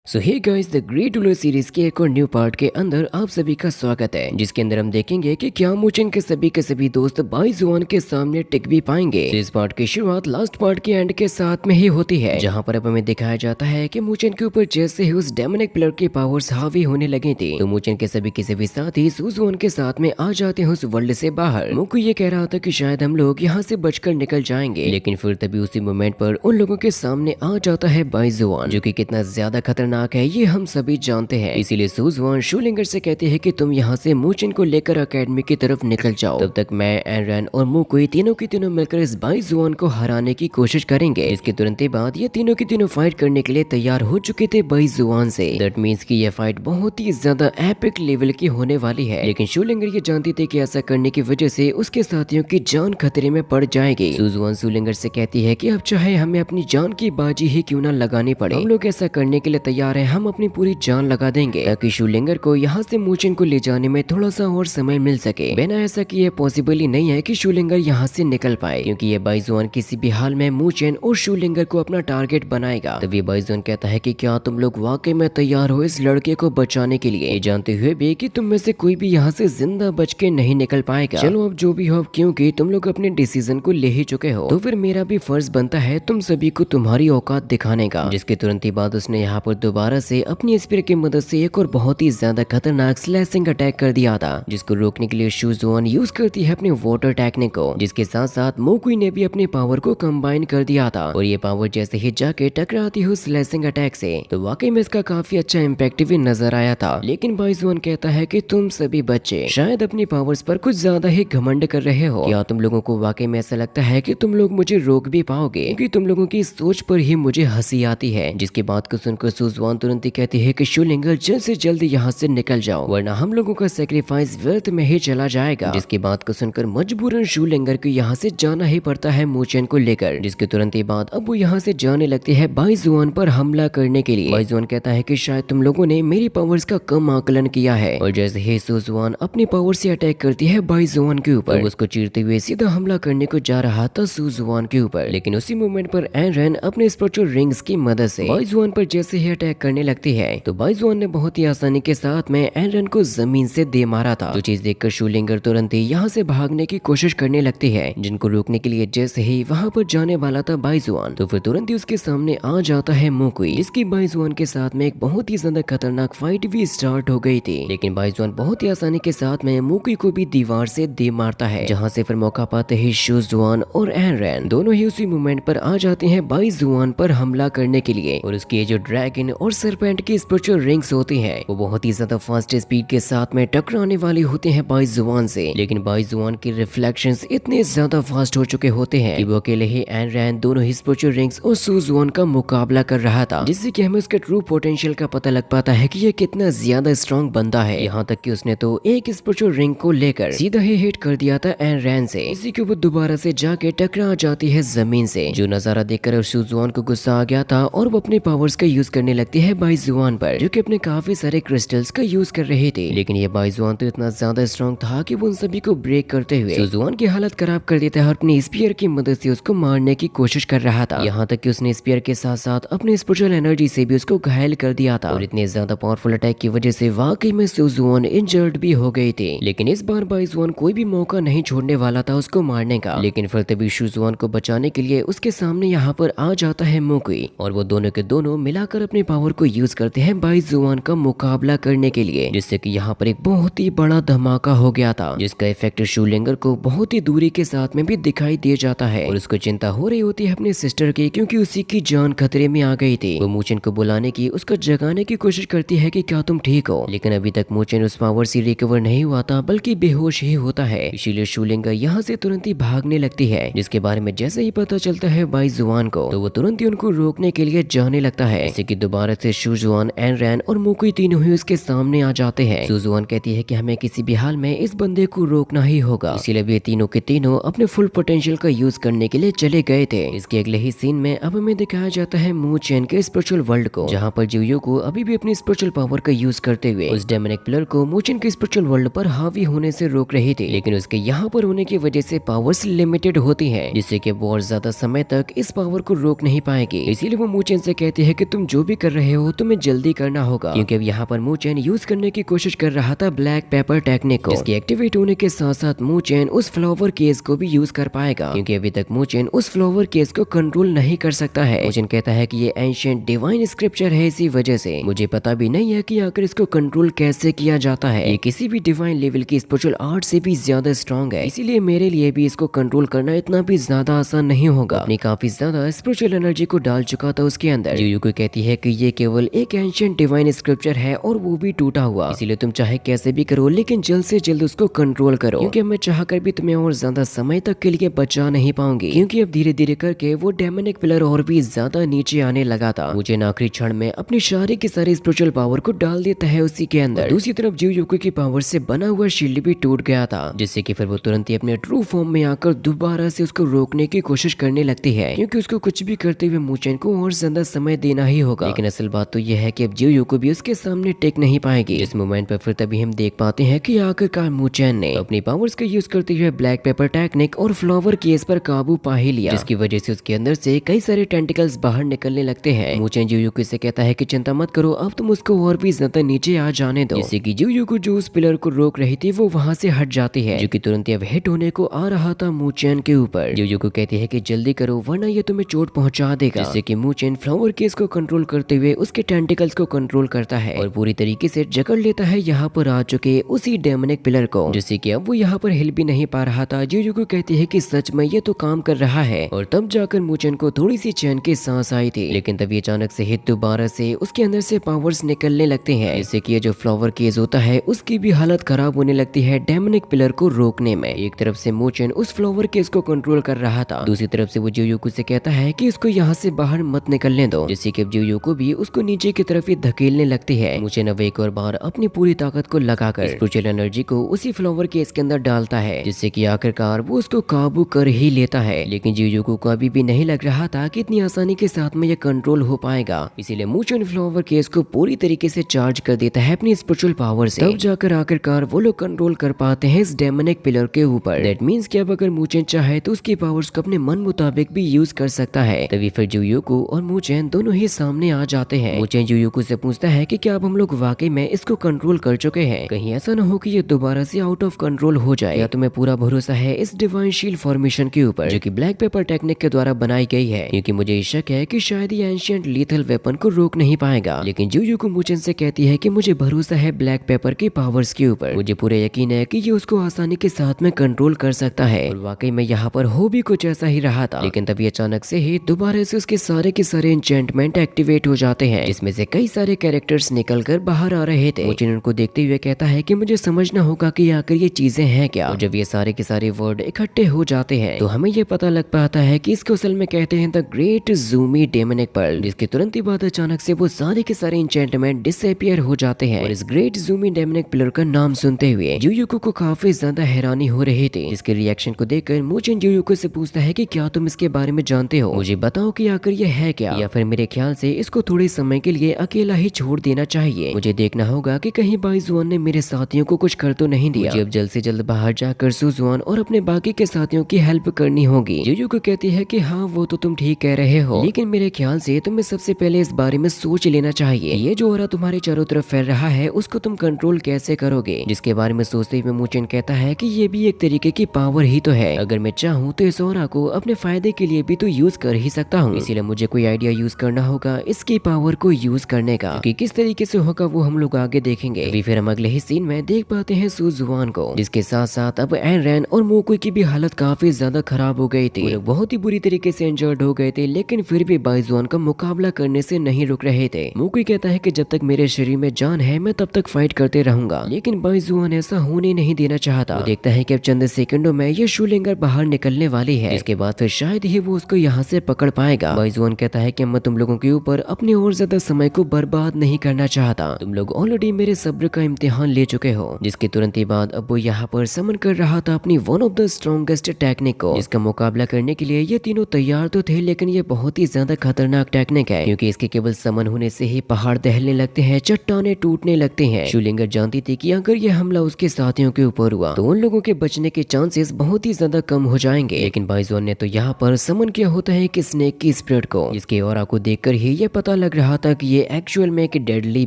So hey guys, the great ruler series के एक और न्यू पार्ट के अंदर आप सभी का स्वागत है, जिसके अंदर हम देखेंगे कि क्या मूचिन के सभी दोस्त बाइजुआन के सामने टिक भी पाएंगे। तो इस पार्ट की शुरुआत लास्ट पार्ट के एंड के साथ में ही होती है, जहां पर अब हमें दिखाया जाता है कि मूचिन के ऊपर जैसे ही उस डेमोनिक पिलर की पावर्स हावी होने लगी थी, तो मूचिन के सभी साथी सुजुआन के साथ में आ जाते हैं उस वर्ल्ड से बाहर। मुकु ये कह रहा था कि शायद हम लोग यहाँ से बचकर निकल जाएंगे, लेकिन फिर तभी उसी मोमेंट पर उन लोगों के सामने आ जाता है बाइजुआन, जो कि कितना ज्यादा खतरनाक है ये हम सभी जानते हैं। इसीलिए सुजुआन शूलिंगर से कहते हैं कि तुम यहाँ से मूचिन को लेकर एकेडमी की तरफ निकल जाओ, तब तक मैं, एनरैन और मुकुई तीनों की तीनों मिलकर इस बाइजुआन को हराने की कोशिश करेंगे। इसके तुरंत बाद ये तीनों की तीनों फाइट करने के लिए तैयार हो चुके थे बाइजुआन से। दैट मींस कि ये फाइट बहुत ही ज्यादा एपिक लेवल की होने वाली है, लेकिन शूलिंगर ये जानती थी कि ऐसा करने की वजह से उसके साथियों की जान खतरे में पड़ जाएगी। सुजुआन शूलिंगर से कहती है कि अब चाहे हमें अपनी जान की बाजी ही क्यों ना लगानी पड़े, हम लोग ऐसा करने के लिए तैयार है, हम अपनी पूरी जान लगा देंगे ताकि शूलिंगर को यहाँ से मूचिन को ले जाने में थोड़ा सा और समय मिल सके। बिना ऐसा कि ये पॉसिबल ही नहीं है कि शूलिंगर यहाँ से निकल पाए, क्योंकि ये बाइजुआन किसी भी हाल में मूचिन और शूलिंगर को अपना टारगेट बनाएगा। तभी बाइजुआन कहता है कि क्या तुम लोग वाकई में तैयार हो इस लड़के को बचाने के लिए, ये जानते हुए भी कि तुम में से कोई भी यहाँ से जिंदा बच के नहीं निकल पाएगा। चलो अब जो भी हो, क्योंकि तुम लोग अपने डिसीजन को ले ही चुके हो, तो फिर मेरा भी फर्ज बनता है तुम सभी को तुम्हारी औकात दिखाने का। जिसके तुरंत ही बाद उसने यहाँ पर दोबारा से अपनी स्पीयर की मदद से एक और बहुत ही ज्यादा खतरनाक स्लैशिंग अटैक कर दिया था, जिसको रोकने के लिए सुजुआन यूज करती है अपने वाटर टेक्निक को, जिसके साथ साथ मोकुई ने भी अपनी पावर को कंबाइन कर दिया था। और ये पावर जैसे ही जाके टकराती हो स्लैशिंग अटैक से, तो वाकई में इसका काफी अच्छा इम्पैक्ट भी नजर आया था। लेकिन बाइजुआन कहता है कि तुम सभी बच्चे शायद अपनी पावर्स पर कुछ ज्यादा ही घमंड कर रहे हो। क्या तुम लोगों को वाकई में ऐसा लगता है कि तुम लोग मुझे रोक भी पाओगे, क्योंकि तुम लोगों की सोच पर ही मुझे हंसी आती है। जिसकी बात को सुनकर सुजुआन तुरंत ही कहती है कि शूलिंगर जल्द से जल्द यहाँ से निकल जाओ, वरना हम लोगों का सेक्रीफाइस व्यर्थ में ही चला जाएगा। जिसकी बात को सुनकर मजबूरन शूलिंगर को यहाँ से जाना ही पड़ता है मूचिन को लेकर। जिसके तुरंत ही बाद अब वो यहाँ से जाने लगती है बाइजुआन पर हमला करने के लिए। बाइजुआन कहता है कि शायद तुम लोगों ने मेरी पावर्स का कम आकलन किया है, और जैसे ही सुजुआन अपनी पावर से अटैक करती है बाइजुआन के ऊपर, तो उसको चीरते हुए सीधा हमला करने को जा रहा था सुजुआन के ऊपर। लेकिन उसी मोमेंट पर एनरैन अपने स्पिरिचुअल रिंग्स की मदद से बाइजुआन पर जैसे ही अटैक करने लगती है, तो बाइजुआन ने बहुत ही आसानी के साथ में एनरैन को जमीन से दे मारा था। जो चीज देखकर शूलिंगर तुरंत ही यहाँ से भागने की कोशिश करने लगती है, जिनको रोकने के लिए जैसे ही वहाँ पर जाने वाला था बाइजुआन, तो फिर तुरंत ही उसके सामने आ जाता है मोकुई, जिसकी बाइजुआन के साथ में एक बहुत ही ज्यादा खतरनाक फाइट भी स्टार्ट हो गई थी। लेकिन बाइजुआन बहुत ही आसानी के साथ में मोकुई को भी दीवार से दे मारता है, जहाँ से फिर मौका पाते ही सुजुआन और एनरैन दोनों ही उसी मोमेंट पर आ जाते हैं बाइजुआन पर हमला करने के लिए। और उसकी जो ड्रैगन और सरपेंट की स्पिरिचुअल रिंग्स होती हैं, वो बहुत ही ज्यादा फास्ट स्पीड के साथ में टकराने वाली होती हैं बाइजुआन से। लेकिन बाइजुआन की रिफ्लेक्शंस इतने ज्यादा फास्ट हो चुके होते हैं कि वो अकेले ही एनरैन दोनों ही स्पिरिचुअल रिंग्स और सुजुआन का मुकाबला कर रहा था, जिससे कि हमें उसके ट्रू पोटेंशियल का पता लग पाता है कि ये कितना ज्यादा स्ट्रॉन्ग बंदा है। यहाँ तक कि उसने तो एक स्पिरिचुअल रिंग को लेकर सीधा ही हिट कर दिया था एनरैन से। इसी के ऊपर दोबारा से जाके टकरा जाती है जमीन से। जो नजारा देखकर सुजुआन को गुस्सा आ गया था, और वो अपने पावर्स का यूज करने लगती है बाइजुआन पर, जो कि अपने काफी सारे क्रिस्टल्स का यूज कर रहे थे। लेकिन ये बाइजुआन तो इतना ज्यादा स्ट्रॉन्ग था कि वो उन सभी को ब्रेक करते हुए सुजुआन की हालत खराब कर देता है, और अपनी स्पीयर की मदद से उसको मारने की कोशिश कर रहा था। यहाँ तक कि उसने स्पीयर के साथ साथ अपनी स्पिरिचुअल एनर्जी से भी उसको घायल कर दिया था, और इतने ज्यादा पावरफुल अटैक की वजह से वाकई में सुजुआन इंजर्ड भी हो गई थी। लेकिन इस बार बाइजुआन कोई भी मौका नहीं छोड़ने वाला था उसको मारने का। लेकिन फिर तभी सुजुआन को बचाने के लिए उसके सामने यहाँ पर आ जाता है मोकुई, और वो दोनों के दोनों मिलाकर अपनी पावर को यूज करते हैं बाइजुआन का मुकाबला करने के लिए, जिससे कि यहाँ पर एक बहुत ही बड़ा धमाका हो गया था, जिसका इफेक्ट शूलिंगर को बहुत ही दूरी के साथ में भी दिखाई दे जाता है। और उसको चिंता हो रही होती है अपने सिस्टर की, क्योंकि उसी की जान खतरे में आ गई थी। वो मूचिन को बुलाने की, उसको जगाने की कोशिश करती है कि क्या तुम ठीक हो, लेकिन अभी तक मूचिन उस पावर से रिकवर नहीं हुआ था, बल्कि बेहोश ही होता है। इसीलिए शूलिंगर यहाँ से तुरंत ही भागने लगती है, जिसके बारे में जैसे ही पता चलता है बाइजुआन को, तो वो तुरंत ही उनको रोकने के लिए जाने लगता है। जैसे कि दोबारा से सुजुआन, एनरैन और मोकुई तीनों ही उसके सामने आ जाते हैं। सुजुआन कहती है कि हमें किसी भी हाल में इस बंदे को रोकना ही होगा, इसीलिए वे तीनों के तीनों अपने फुल पोटेंशियल का यूज करने के लिए चले गए थे। इसके अगले ही सीन में अब हमें दिखाया जाता है मूचिन के स्पिरिचुअल वर्ल्ड को, जहाँ पर जियो को अभी भी अपनी स्पिरिचुअल पावर का यूज करते हुए उस डेमोनिक पिलर को मूचिन के स्पिरिचुअल वर्ल्ड पर हावी होने से रोक रही थी। लेकिन उसके यहाँ पर होने की वजह से पावर्स लिमिटेड होती है, जिससे कि वो और ज्यादा समय तक इस पावर को रोक नहीं पाएगी। इसीलिए वो मूचिन से कहती है कि तुम जो भी कर रहे हो तुम्हें जल्दी करना होगा, क्योंकि अब यहाँ पर मूचेन यूज करने की कोशिश कर रहा था ब्लैक पेपर टेक्निक को, जिसके एक्टिवेट होने के साथ साथ मूचेन उस फ्लावर केस को भी यूज कर पाएगा, क्योंकि अभी तक मूचेन उस फ्लावर केस को कंट्रोल नहीं कर सकता है। मूचेन कहता है कि ये एंशिएंट डिवाइन स्क्रिप्चर है, इसी वजह से मुझे पता भी नहीं है कि आखिर इसको कंट्रोल कैसे किया जाता है। ये किसी भी डिवाइन लेवल की स्पिरिचुअल आर्ट से भी ज्यादा स्ट्रॉन्ग है, इसीलिए मेरे लिए भी इसको कंट्रोल करना इतना भी ज्यादा आसान नहीं होगा। अपनी काफी ज्यादा स्पिरिचुअल एनर्जी को डाल चुका था उसके अंदर। युयुको कहती है कि ये केवल एक एंशिएंट डिवाइन स्क्रिप्चर है और वो भी टूटा हुआ, इसीलिए तुम चाहे कैसे भी करो लेकिन जल्द से जल्द उसको कंट्रोल करो, क्योंकि मैं चाहकर भी तुम्हें और ज्यादा समय तक के लिए बचा नहीं पाऊंगी, क्योंकि अब धीरे धीरे करके वो डेमोनिक पिलर और भी ज्यादा नीचे आने लगा था। मुझे आखिरी क्षण में अपनी सारी की सारी स्पिरिचुअल पावर को डाल देता है उसी के अंदर। दूसरी तरफ युयुको की पावर से बना हुआ शील्ड भी टूट गया था, जिससे कि फिर वो तुरंत ही अपने ट्रू फॉर्म में आकर दोबारा से उसको रोकने की कोशिश करने लगती है, क्योंकि उसको कुछ भी करते हुए मूचेन को और ज्यादा समय देना ही होगा। लेकिन असल बात तो यह है कि अब युयुको भी उसके सामने टिक नहीं पाएगी। इस मोमेंट पर फिर तभी हम देख पाते हैं कि आखिरकार मूचेन ने अपनी पावर्स का यूज करते हुए ब्लैक पेपर टेक्निक और फ्लावर केस पर काबू पा ही लिया, जिसकी वजह से उसके अंदर से कई सारे टेंटिकल्स बाहर निकलने लगते हैं। मूचेन युयुको से कहता है कि चिंता मत करो, अब तुम उसको और भी ज्यादा नीचे आ जाने दो, जिससे कि युयुको जो उस पिलर को रोक रही थी वो वहां से हट जाती है, जो कि तुरंत अब हिट होने को आ रहा था मूचेन के ऊपर। युयुको कहती है कि जल्दी करो वरना ये तुम्हें चोट पहुंचा देगा, जिससे कि मूचेन फ्लावर केस को कंट्रोल करते हुए उसके टेंटिकल्स को कंट्रोल करता है और पूरी तरीके से जकड़ लेता है यहाँ पर आ चुके उसी डेमोनिक पिलर को, जिससे कि अब वो यहाँ पर हिल भी नहीं पा रहा था। युयुको कहती है कि सच में ये तो काम कर रहा है, और तब जाकर मूचेन को थोड़ी सी चैन की सांस आई थी। लेकिन तभी अचानक से हित दोबारा से उसके अंदर से पावर्स निकलने लगते हैं, जिससे कि ये जो फ्लावर केस होता है उसकी भी हालत खराब होने लगती है डेमोनिक पिलर को रोकने में। एक तरफ से मूचेन उस फ्लावर केस को कंट्रोल कर रहा था, दूसरी तरफ से वो युयुको से कहता है कि इसको यहाँ से बाहर मत निकलने दो, जिससे कि युयुको भी उसको नीचे की तरफ ही धकेलने लगती है। मूचेन अब एक और बार अपनी पूरी ताकत को लगाकर स्पिरिचुअल एनर्जी को उसी फ्लावर केस के अंदर डालता है, जिससे कि आखिरकार वो उसको काबू कर ही लेता है। लेकिन युयुको को अभी भी नहीं लग रहा था कि इतनी आसानी के साथ में ये कंट्रोल हो पाएगा, इसीलिए मूचेन फ्लावर केस को पूरी तरीके से चार्ज कर देता है अपनी स्पिरिचुअल पावर से। तब जाकर आखिरकार वो लोग कंट्रोल कर पाते हैं इस डेमोनिक पिलर के ऊपर। दैट मींस कि अब अगर मूचेन चाहे तो उसकी पावर्स को अपने मन मुताबिक भी यूज कर सकता है। तभी फिर युयुको और मूचेन दोनों ही सामने आ जाते हैं। मूचेन युयुको से पूछता है कि क्या अब हम लोग वाकई में इसको कंट्रोल कर चुके हैं, कहीं ऐसा न हो कि ये दोबारा से आउट ऑफ कंट्रोल हो जाए। या तुम्हें पूरा भरोसा है इस डिवाइन शील्ड फॉर्मेशन के ऊपर, जो कि ब्लैक पेपर टेक्निक के द्वारा बनाई गई है, क्योंकि मुझे शक है कि शायद ये एंशिएंट लीथल वेपन को रोक नहीं पाएगा। लेकिन युयुको मूचेन से कहती है कि मुझे भरोसा है ब्लैक पेपर के पावर्स के ऊपर, मुझे पूरा यकीन है कि ये उसको आसानी के साथ में कंट्रोल कर सकता है। और वाकई में यहाँ पर हो भी कुछ ऐसा ही रहा था। लेकिन तभी अचानक से ही दोबारा से उसके सारे के सारे एन्चेंटमेंट एक्टिवेट हो जाते हैं, जिसमें से कई सारे कैरेक्टर्स निकल कर बाहर आ रहे थे। मूचेन उनको देखते हुए कहता है कि मुझे समझना होगा कि आखिर ये चीजें हैं क्या। और जब ये सारे के सारे वर्ड इकट्ठे हो जाते हैं तो हमें ये पता लग पाता है कि इसको असल में कहते हैं द ग्रेट ज़ूमी डेमोनिक पर्ल, जिसके तुरंत ही बाद अचानक से वो सारे के सारे एन्चेंटमेंट डिसअपियर हो जाते हैं। और इस ग्रेट ज़ूमी डेमोनिक पिलर का नाम सुनते हुए युयुको को काफी ज्यादा हैरानी हो रही थी। इसके रिएक्शन को देखकर मूचेन युयुको से पूछता है कि क्या तुम इसके बारे में जानते हो, मुझे बताओ कि आखिर ये है क्या, या फिर मेरे ख्याल से इसको थोड़े समय के लिए अकेला ही छोड़ देना चाहिए। मुझे देखना होगा कि कहीं बाइजुआन ने मेरे साथियों को कुछ कर तो नहीं दिया। मुझे अब जल्द से जल्द बाहर जाकर सुजुआन और अपने बाकी के साथियों की हेल्प करनी होगी। युयुको कहती है कि हाँ वो तो तुम ठीक कह रहे हो, लेकिन मेरे ख्याल से तुम्हें सबसे पहले इस बारे में सोच लेना चाहिए ये जो औरा तुम्हारे चारों तरफ फैल रहा है उसको तुम कंट्रोल कैसे करोगे। जिसके बारे में सोचते हुए मूचेन कहता है कि ये भी एक तरीके की पावर ही तो है, अगर मैं चाहूँ तो इस औरा को अपने फायदे के लिए भी तो यूज कर ही सकता हूँ। इसीलिए मुझे कोई आइडिया यूज करना होगा इसकी पावर को यूज करने का, कि किस तरीके से होगा वो हम लोग आगे देखेंगे। अभी फिर हम अगले ही सीन में देख पाते हैं सुजुआन को, जिसके साथ साथ अब एन रैन और मोकुई की भी हालत काफी ज्यादा खराब हो गई थी। वो लोग बहुत ही बुरी तरीके से इंजर्ड हो गए थे, लेकिन फिर भी बाइजुआन का मुकाबला करने से नहीं रुक रहे थे। मोकुई कहता है कि जब तक मेरे शरीर में जान है मैं तब तक फाइट करते रहूंगा, लेकिन बाइजुआन ऐसा होने नहीं देना चाहता। वो देखता है कि अब चंद सेकंडों में ये शूलिंगर बाहर निकलने वाली है, इसके बाद फिर शायद ही वो उसको यहाँ से पकड़ पाएगा। बाइजुआन कहता है कि मैं तुम लोगों के ऊपर अपने और ज्यादा समय को बर्बाद नहीं करना चाहता, तुम लोग ऑलरेडी मेरे सब्र का इम्तिहान ले चुके हो। जिसके तुरंत ही बाद अब वो यहाँ पर समन कर रहा था अपनी one of the strongest technique को, जिसका मुकाबला करने के लिए ये तीनों तैयार तो थे, लेकिन ये बहुत ही ज्यादा खतरनाक टेक्निक है, क्योंकि इसके केवल समन होने से ही पहाड़ दहलने लगते हैं, चट्टाने टूटने लगते हैं। शूलिंगर जानती थी कि अगर ये हमला उसके साथियों के ऊपर हुआ तो उन लोगों के बचने के चांसेस बहुत ही ज्यादा कम हो जाएंगे। लेकिन बाइजुआन ने तो यहाँ पर समन किया होता है कि स्नेक की स्पिरिट को, जिसके ऑरा को देखकर ही ये पता लग रहा था कि ये एक्चुअल में एक डेडली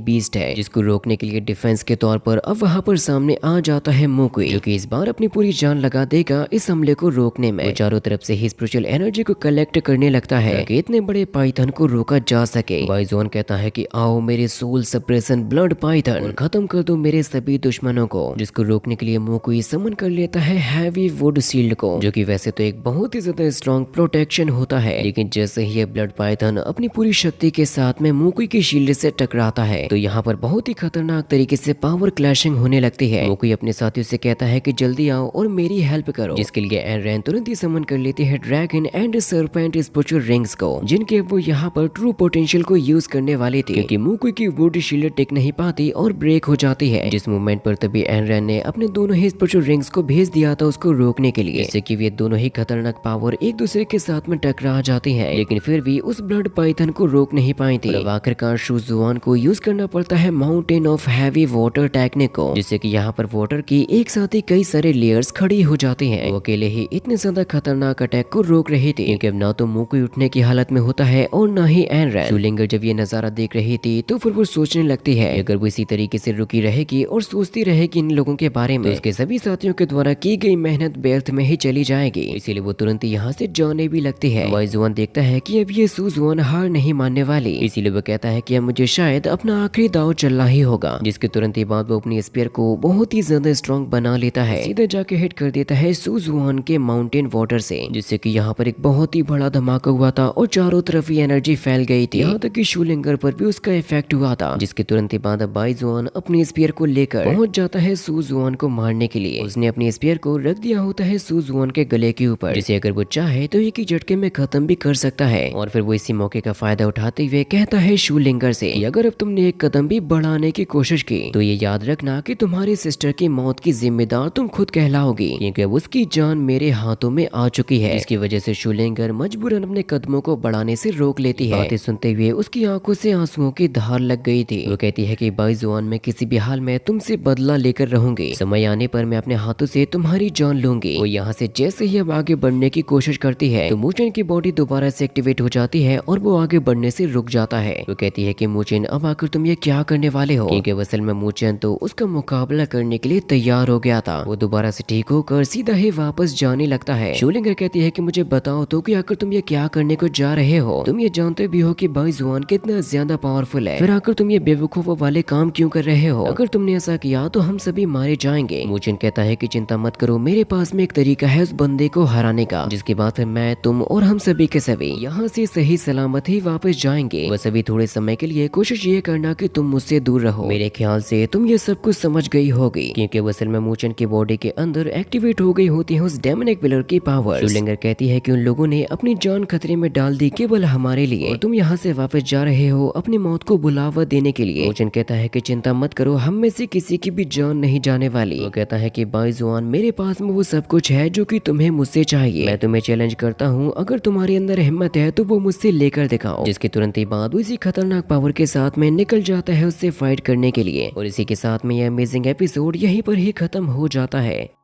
बीस्ट है जिसको रोकने के लिए डिफेंस के तौर पर अब वहाँ पर सामने आ जाता है मोकुई, जो कि इस बार अपनी पूरी जान लगा देगा इस हमले को रोकने में। वो चारों तरफ से ही स्पिरिचुअल एनर्जी को कलेक्ट करने लगता है ताकि इतने बड़े पाइथन को रोका जा सके। वाइजोन कहता है कि आओ मेरे सोल सप्रेशन ब्लड पाइथन और खत्म कर दो मेरे सभी दुश्मनों को, जिसको रोकने के लिए मोकुई समन कर लेता है हैवी वुड शील्ड को, जो कि वैसे तो एक बहुत ही ज्यादा स्ट्रॉन्ग प्रोटेक्शन होता है। लेकिन जैसे ही ये ब्लड पाइथन अपनी पूरी शक्ति के साथ में मोकुई की शील्ड से टकराता है तो यहाँ पर बहुत ही खतरनाक तरीके से पावर क्लैशिंग होने लगती है। मोकुई अपने साथियों से कहता है कि जल्दी आओ और मेरी हेल्प करो, जिसके लिए एनरेन तुरंत ही समन कर लेती है dragon and serpent spiritual rings को, जिनके वो यहाँ पर ट्रू पोटेंशियल को यूज करने वाली थी, क्योंकि मोकुई की वुड शील्ड टिक नहीं पाती और ब्रेक हो जाती है। जिस मूवमेंट पर तभी एनरेन ने अपने दोनों ही स्पिरिचुअल रिंग्स को भेज दिया था उसको रोकने के लिए, जिससे कि वे दोनों ही खतरनाक पावर एक दूसरे के साथ में टकरा जाती हैं, लेकिन फिर भी उस ब्लड पाइथन को रोक नहीं पाई थी। और आखिरकार शुजुआन को यूज करना पड़ता है mountain of heavy water technique को, जिससे कि यहाँ पर वाटर की एक साथ ही कई सारे लेयर्स खड़ी हो जाती हैं। वो अकेले ही इतने ज्यादा खतरनाक अटैक को रोक रही थी, क्योंकि अब ना तो मोकुई उठने की हालत में होता है और ना ही एनरेन। शूलिंगर जब ये नजारा देख रही थी तो फिर वो सोचने लगती है अगर वो इसी तरीके से रुकी रहेगी और सोचती रहेगी इन लोगों के बारे में, तो उसके सभी साथियों के द्वारा की गई मेहनत व्यर्थ में ही चली जाएगी। इसीलिए वो तुरंत यहाँ से जाने भी लगती है। वाइजुआन देखता है कि अब ये सुजुआन हार नहीं मानने वाली, इसीलिए वो कहता है कि अब मुझे शायद अपना आखिरी दाव चलना ही होगा, जिसके तुरंत ही बाद वो अपनी स्पीयर को बहुत ही ज्यादा स्ट्रॉन्ग बना लेता है, सीधा जाके हिट कर देता है सुजुआन के माउंटेन वाटर से, जिससे कि यहाँ पर एक बहुत ही बड़ा धमाका हुआ था और चारों तरफ ही एनर्जी फैल गई थी, यहाँ तक कि शूलिंगर पर भी उसका इफेक्ट हुआ था, जिसके तुरंत ही बाद बाइजुआन अपनी स्पीयर को लेकर पहुंच जाता है सुजुआन को मारने के लिए। उसने अपनी स्पीयर को रख दिया होता है सुजुआन के गले के ऊपर, जिसे अगर वो चाहे तो एक ही झटके में खत्म भी कर सकता है। और फिर वो इसी मौके का फायदा उठाते हुए कहता है शूलिंगर से अगर अब तुमने एक कदम भी बढ़ाने की कोशिश की तो ये याद रखना कि तुम्हारी सिस्टर की मौत की जिम्मेदार तुम खुद कहलाओगी, क्योंकि अब उसकी जान मेरे हाथों में आ चुकी है। इसकी वजह से शूलिंगर मजबूरन अपने कदमों को बढ़ाने से रोक लेती है। बातें सुनते हुए उसकी आंखों से आंसुओं की धार लग गई थी। वो कहती है कि बाइजुआन में किसी भी हाल में तुमसे बदला लेकर रहूंगी, समय आने पर मैं अपने हाथों से तुम्हारी जान लूंगी। वो यहाँ से जैसे ही अब आगे बढ़ने की कोशिश करती है तो मूचन की बॉडी दोबारा से एक्टिवेट हो जाती है और वो आगे बढ़ने से रुक जाता है। वो कहती है कि मूचन अब आकर तुम ये क्या करने वाले हो, क्योंकि असल में मूचन तो उसका मुकाबला करने के लिए तैयार हो गया था। वो दोबारा से ठीक होकर सीधा ही वापस जाने लगता है। शूलिंगर कहती है कि मुझे बताओ तो कि आकर तुम ये क्या करने को जा रहे हो, तुम ये जानते भी हो कि बाइजुआन कितना ज्यादा पावरफुल है, फिर आकर तुम ये बेवकूफों वाले काम क्यों कर रहे हो, अगर तुमने ऐसा किया तो हम सभी मारे जाएंगे। मूचन कहता है कि चिंता मत करो, मेरे पास में एक तरीका है उस बंदे को हराने का, जिसके बाद फिर मैं तुम और हम सभी के सभी यहाँ से सही सलामत ही वापस जाएंगे। बस अभी थोड़े समय के लिए कोशिश ये करना कि तुम मुझसे दूर रहो। मेरे ख्याल से तुम ये सब कुछ समझ गई होगी, क्योंकि असल में मूचन की बॉडी के अंदर एक्टिवेट हो गई होती है उस डेमोनिक पिलर की पावर। शूलिंगर कहती है कि उन लोगों ने अपनी जान खतरे में डाल दी केवल हमारे लिए, और तुम यहाँ से वापस जा रहे हो अपनी मौत को बुलावा देने के लिए। मूचन कहता है कि चिंता मत करो, हम में से किसी की भी जान नहीं जाने वाली। वो कहता है कि बाइजुआन मेरे पास में वो सब कुछ है जो कि तुम्हें मुझसे चाहिए। मैं तुम्हें चैलेंज करता हूँ, अगर तुम्हारे अंदर हिम्मत है तो वो मुझसे लेकर दिखाओ। जिसके तुरंत ही बाद इसी खतरनाक पावर के साथ में निकल जाता है उससे फाइट करने के लिए। और इसी के साथ में यह अमेजिंग एपिसोड यहीं पर ही खत्म हो जाता है।